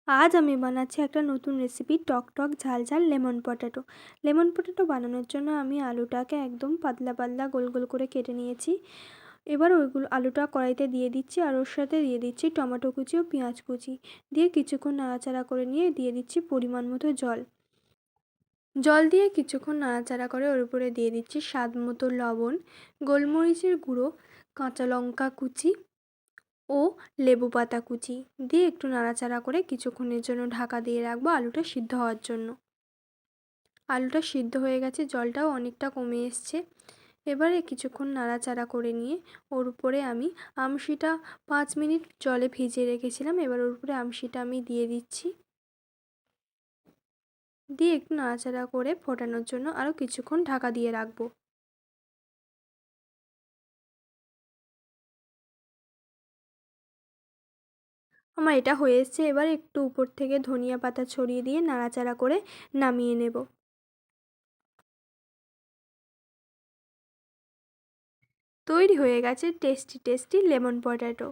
আজ আমি বানাচ্ছি একটা নতুন রেসিপি, টক টক ঝাল ঝাল লেমন পটেটো। লেমন পটেটো বানানোর জন্য আমি আলুটাকে একদম পাতলা পাতলা গোল গোল করে কেটে নিয়েছি। এবার ওইগুলো আলুটা কড়াইতে দিয়ে দিচ্ছি, আর ওর সাথে দিয়ে দিচ্ছি টমেটো কুচি ও পেঁয়াজ কুচি। দিয়ে কিছুক্ষণ নাড়াচাড়া করে নিয়ে দিয়ে দিচ্ছি পরিমাণ মতো জল। জল দিয়ে কিছুক্ষণ নাড়াচাড়া করে ওর উপরে দিয়ে দিচ্ছি স্বাদ মতো লবণ, গোলমরিচের গুঁড়ো, কাঁচা লঙ্কা কুচি ও লেবু পাতা কুচি। দিয়ে একটু নাড়াচাড়া করে কিছুক্ষণের জন্য ঢাকা দিয়ে রাখবো আলুটা সিদ্ধ হওয়ার জন্য। আলুটা সিদ্ধ হয়ে গেছে, জলটাও অনেকটা কমে এসছে। এবারে কিছুক্ষণ নাড়াচাড়া করে নিয়ে ওর উপরে আমি আমশিটা 5 মিনিট জলে ভিজিয়ে রেখেছিলাম, এবার ওর উপরে আমশিটা আমি দিয়ে দিচ্ছি। দিয়ে একটু নাড়াচাড়া করে ফোটানোর জন্য আরও কিছুক্ষণ ঢাকা দিয়ে রাখবো। আমার এটা হয়ে এসছে, এবার একটু উপর থেকে ধনিয়া পাতা ছড়িয়ে দিয়ে নাড়াচাড়া করে নামিয়ে নেব। তৈরি হয়ে গেছে টেস্টি টেস্টি লেমন পটেটো।